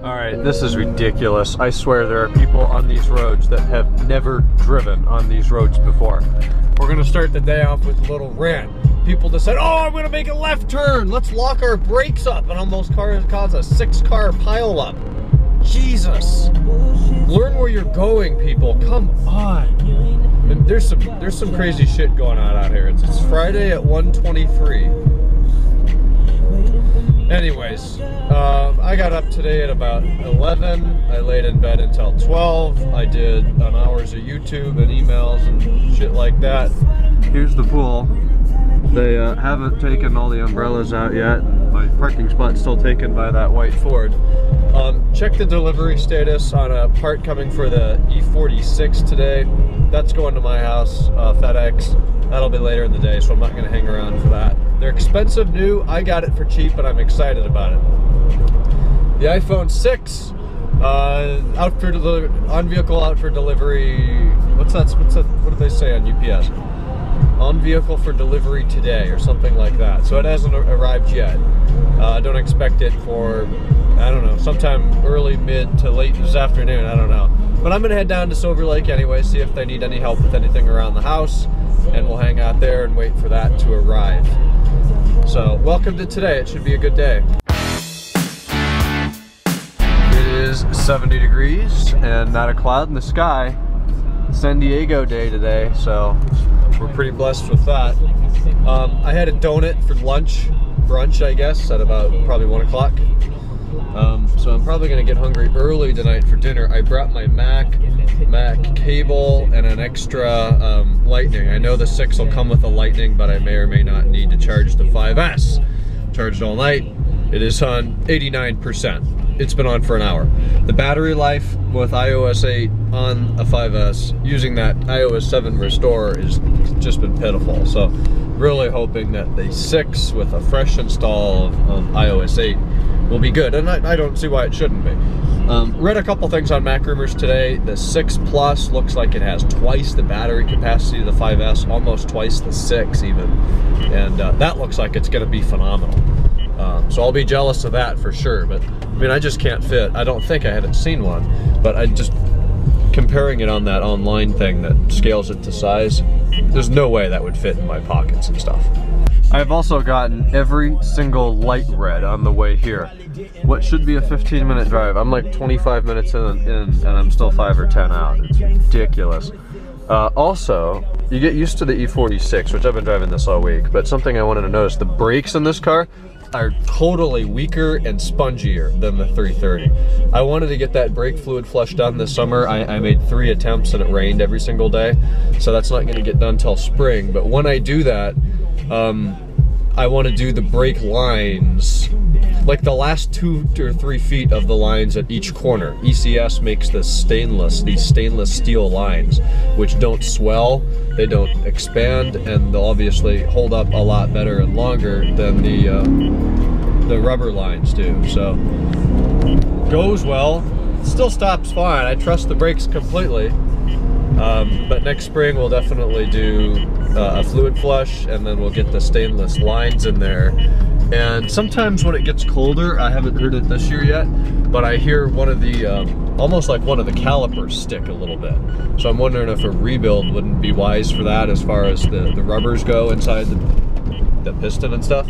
Alright, this is ridiculous. I swear there are people on these roads that have never driven on these roads before. We're gonna start the day off with a little rant. People decide, oh, I'm gonna make a left turn. Let's lock our brakes up, and almost cause a 6-car pileup. Jesus. Learn where you're going, people. Come on. And there's some crazy shit going on out here. It's Friday at 1:23. Anyways, I got up today at about 11. I laid in bed until 12. I did an hours of YouTube and emails and shit like that. Here's the pool. They haven't taken all the umbrellas out yet. My parking spot's still taken by that white Ford. Check the delivery status on a part coming for the E46 today. That's going to my house, FedEx. That'll be later in the day, so I'm not going to hang around for that. They're expensive new. I got it for cheap, but I'm excited about it. The iPhone 6 out for on vehicle out for delivery. What do they say on UPS? On vehicle for delivery today or something like that. So it hasn't arrived yet. I don't expect it for, I don't know, sometime early, mid to late this afternoon. I don't know. But I'm gonna head down to Silver Lake anyway, see if they need any help with anything around the house, and we'll hang out there and wait for that to arrive. So welcome to today. It should be a good day. It is 70 degrees and not a cloud in the sky. San Diego day today, so we're pretty blessed with that. I had a donut for brunch, I guess, at about probably 1 o'clock. So I'm probably gonna get hungry early tonight for dinner. I brought my Mac cable and an extra Lightning. I know the 6 will come with a Lightning, but I may or may not need to charge the 5S. Charged all night. It is on 89%. It's been on for an hour. The battery life with iOS 8 on a 5S using that iOS 7 restore is just been pitiful. So really hoping that the 6 with a fresh install of iOS 8 will be good, and I don't see why it shouldn't be. Read a couple things on Mac Rumors today. The 6 Plus looks like it has twice the battery capacity of the 5S, almost twice the 6 even, and that looks like it's going to be phenomenal. So I'll be jealous of that for sure, but I mean, I just can't fit. I don't think I haven't seen one, but I just, comparing it on that online thing that scales it to size, there's no way that would fit in my pockets and stuff. I've also gotten every single light red on the way here. What should be a 15-minute drive, I'm like 25 minutes in and I'm still 5 or 10 out. It's ridiculous. Also, you get used to the E46, which I've been driving this all week, but something I wanted to notice, the brakes in this car are totally weaker and spongier than the 330. I wanted to get that brake fluid flush done this summer. I made 3 attempts and it rained every single day, so that's not going to get done till spring. But when I do that, I want to do the brake lines, like the last 2 or 3 feet of the lines at each corner. ECS makes these stainless steel lines, which don't swell, they don't expand, and they'll obviously hold up a lot better and longer than the rubber lines do. So, goes well, still stops fine. I trust the brakes completely. But next spring we'll definitely do a fluid flush, and then we'll get the stainless lines in there. And sometimes when it gets colder, I haven't heard it this year yet, but I hear one of the, almost like one of the calipers stick a little bit. So I'm wondering if a rebuild wouldn't be wise for that as far as the rubbers go inside the piston and stuff.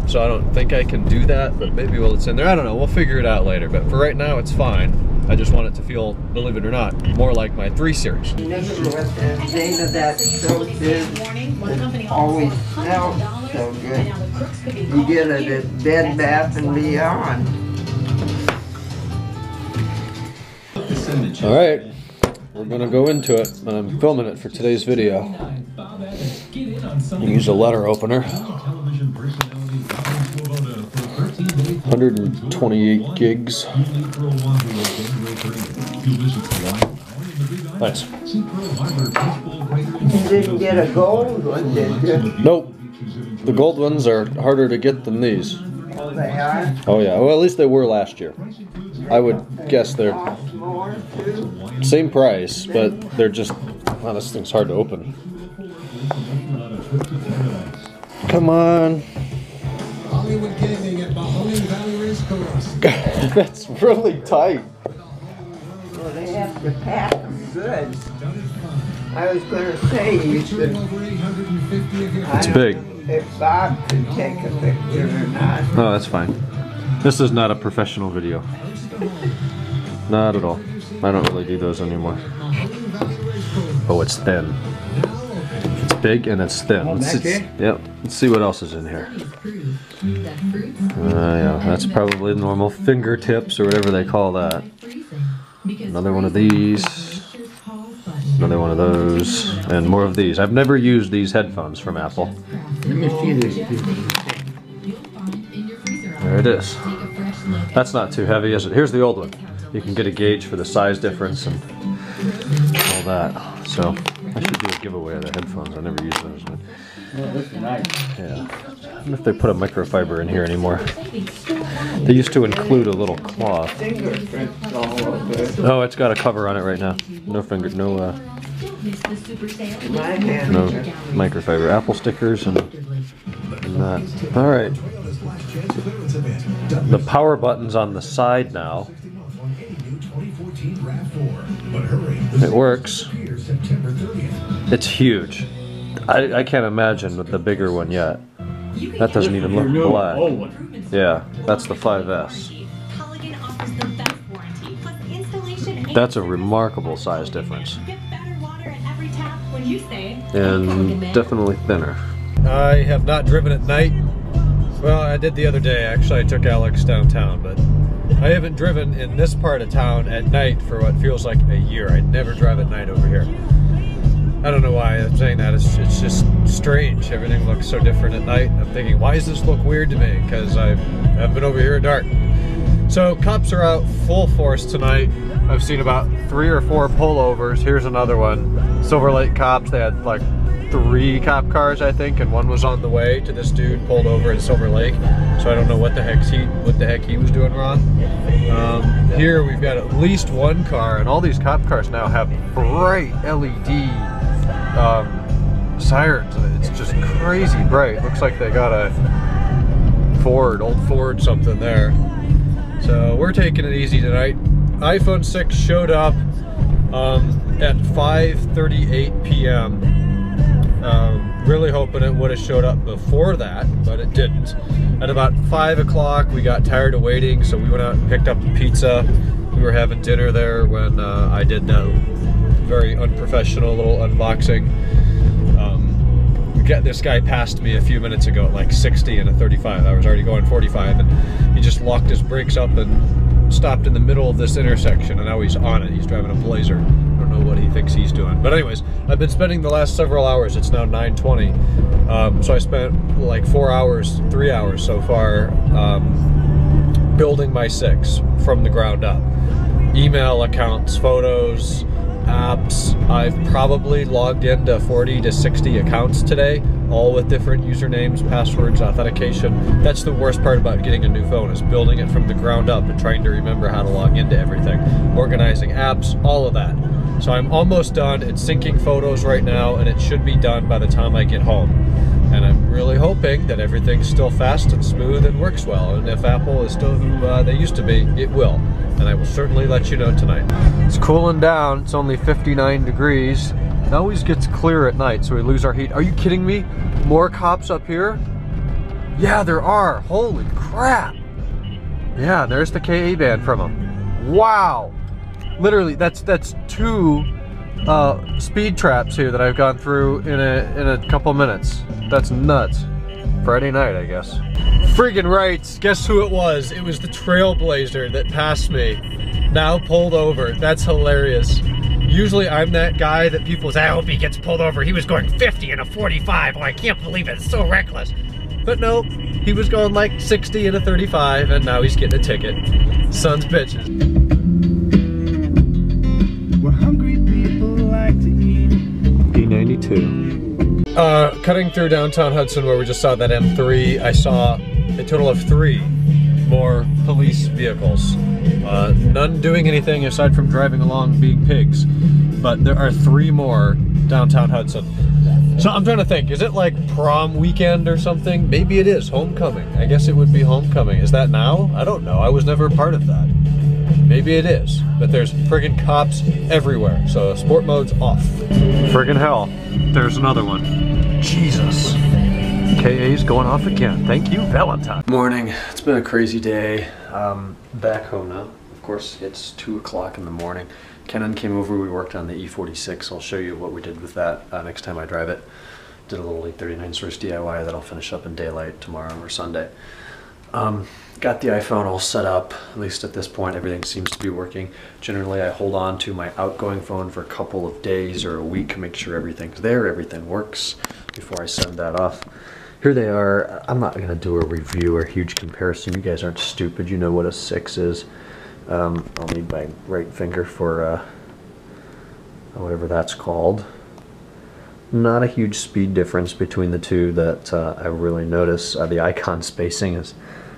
So I don't think I can do that, but maybe while it's in there, I don't know, we'll figure it out later. But for right now, it's fine. I just want it to feel, believe it or not, more like my 3 Series. Never what the name of that soap is. It always smells so good. You get it at Bed Bath & Beyond. All right, we're gonna go into it. I'm filming it for today's video. Use a letter opener. 128 gigs. Nice. You didn't get a gold one, did you? Nope. The gold ones are harder to get than these. Oh, they are? Oh yeah, well at least they were last year. I would guess they're Cost more too? same price, but they're just, wow, this thing's hard to open. Come on. Hollywood Gaming at Mahoning Valley Racecourse. That's really tight. Well, they have to pack them good. I was going to say you should. It's big. If Bob could take a picture or not. Oh, that's fine. This is not a professional video. Not at all. I don't really do those anymore. Oh, it's thin. It's big and it's thin. Yep. Let's see what else is in here. Yeah, that's probably normal fingertips or whatever they call that. Another one of these. Another one of those. And more of these. I've never used these headphones from Apple. Let me see this. There it is. That's not too heavy, is it? Here's the old one. You can get a gauge for the size difference and all that. So I should do a giveaway of the headphones. I never use those. But Oh, this is nice. yeah. I don't know if they put a microfiber in here anymore. They used to include a little cloth. Fingerprints all over it. Oh, it's got a cover on it right now. No My hand. no microfiber. Apple stickers and that. All right. The power button's on the side now. It works. It's huge. I can't imagine with the bigger one yet. That doesn't even look black. Yeah, that's the 5S. That's a remarkable size difference. And definitely thinner. I have not driven at night. Well, I did the other day. Actually, I took Alex downtown, but I haven't driven in this part of town at night for what feels like a year. I never drive at night over here. I don't know why I'm saying that. It's just strange. Everything looks so different at night. I'm thinking, why does this look weird to me? Because I've been over here at dark. So cops are out full force tonight. I've seen about 3 or 4 pullovers. Here's another one. Silver Lake cops. They had like 3 cop cars, I think, and one was on the way to this dude pulled over in Silver Lake. So I don't know what the heck he was doing wrong. Here we've got at least 1 car, and all these cop cars now have bright LED sirens. It's just crazy bright. Looks like they got a old Ford something there. So we're taking it easy tonight. iPhone 6 showed up at 5:38 p.m. Really hoping it would have showed up before that, but it didn't. At about 5 o'clock, we got tired of waiting, so we went out and picked up the pizza. We were having dinner there when I did that very unprofessional little unboxing. This guy passed me a few minutes ago at like 60 and a 35. I was already going 45, and he just locked his brakes up and stopped in the middle of this intersection, and now he's on it. He's driving a Blazer. I don't know what he thinks he's doing. But anyways, I've been spending the last several hours. It's now 9:20. So I spent like 3 hours so far building my 6 from the ground up. Email accounts, photos, apps. I've probably logged into 40 to 60 accounts today, all with different usernames, passwords, authentication. That's the worst part about getting a new phone, is building it from the ground up and trying to remember how to log into everything. Organizing apps, all of that. So I'm almost done. It's syncing photos right now, and it should be done by the time I get home. And I'm really hoping that everything's still fast and smooth and works well. And if Apple is still who they used to be, it will. And I will certainly let you know tonight. It's cooling down. It's only 59 degrees. It always gets clear at night, so we lose our heat. Are you kidding me? More cops up here? Yeah, there are. Holy crap. Yeah, there's the KA band from them. Wow. Literally, that's 2 speed traps here that I've gone through in a couple minutes. That's nuts. Friday night, I guess. Friggin' right, guess who it was? It was the Trailblazer that passed me. Now pulled over. That's hilarious. Usually I'm that guy that people say, I hope he gets pulled over. He was going 50 in a 45. Oh, I can't believe it. It's so reckless. But nope, he was going like 60 in a 35, and now he's getting a ticket. Sons bitches. We're hungry people like to eat. D92. Cutting through downtown Hudson where we just saw that M3, I saw a total of 3 more police vehicles. None doing anything aside from driving along being pigs. But there are 3 more downtown Hudson. So I'm trying to think, is it like prom weekend or something? Maybe it is, homecoming. I guess it would be homecoming. Is that now? I don't know, I was never a part of that. Maybe it is, but there's friggin' cops everywhere, so sport mode's off. Friggin' hell, there's another one. Jesus. KA's going off again. Thank you, Valentine. Morning, it's been a crazy day. Back home now. Of course, it's 2 o'clock in the morning. Kenan came over, we worked on the E46. I'll show you what we did with that next time I drive it. Did a little 839 source DIY that I'll finish up in daylight tomorrow or Sunday. Got the iPhone all set up, at least at this point everything seems to be working. Generally I hold on to my outgoing phone for a couple of days or a week, make sure everything's there, everything works before I send that off. Here they are. I'm not gonna do a review or huge comparison. You guys aren't stupid, you know what a 6 is. I'll need my right finger for whatever that's called. Not a huge speed difference between the two that I really notice. The icon spacing is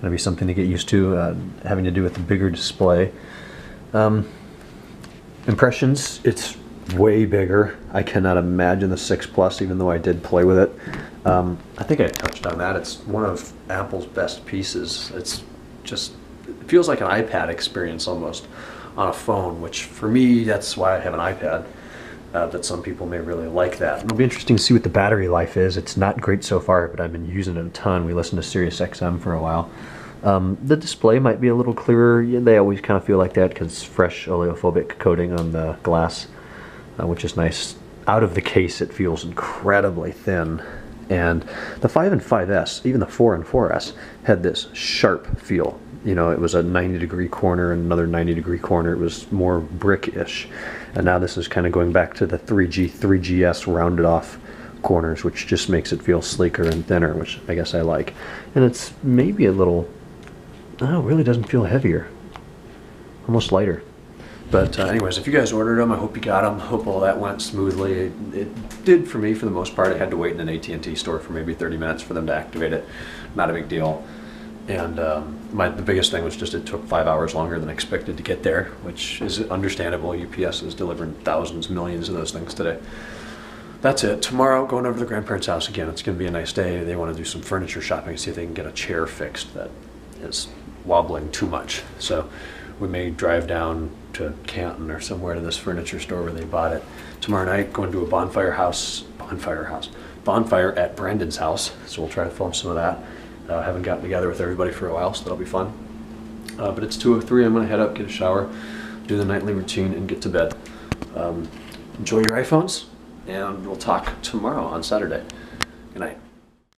going to be something to get used to, having to do with the bigger display. Impressions, it's way bigger. I cannot imagine the 6 Plus, even though I did play with it. I think I touched on that. It's one of Apple's best pieces. It's just, it feels like an iPad experience almost on a phone, which for me, that's why I have an iPad. That some people may really like that. It'll be interesting to see what the battery life is. It's not great so far, but I've been using it a ton. We listened to Sirius XM for a while. The display might be a little clearer. Yeah, they always kind of feel like that because it's fresh oleophobic coating on the glass, which is nice. Out of the case, it feels incredibly thin. And the 5 and 5S, even the 4 and 4S, had this sharp feel. You know, it was a 90-degree corner and another 90-degree corner. It was more brick-ish. And now this is kind of going back to the 3G, 3GS rounded off corners, which just makes it feel sleeker and thinner, which I guess I like. And it's maybe a little, oh, it really doesn't feel heavier. Almost lighter. But anyways, if you guys ordered them, I hope you got them. Hope all that went smoothly. It did for me for the most part. I had to wait in an AT&T store for maybe 30 minutes for them to activate it. Not a big deal. And the biggest thing was just it took 5 hours longer than expected to get there, which is understandable. UPS is delivering thousands, millions of those things today. That's it. Tomorrow, going over to the grandparents' house again. It's going to be a nice day. They want to do some furniture shopping, see if they can get a chair fixed that is wobbling too much. So we may drive down to Canton or somewhere to this furniture store where they bought it. Tomorrow night, going to a bonfire at Brandon's house. So we'll try to film some of that. I haven't gotten together with everybody for a while, so that'll be fun. But it's 2:03. I'm going to head up, get a shower, do the nightly routine, and get to bed. Enjoy your iPhones, and we'll talk tomorrow on Saturday. Good night.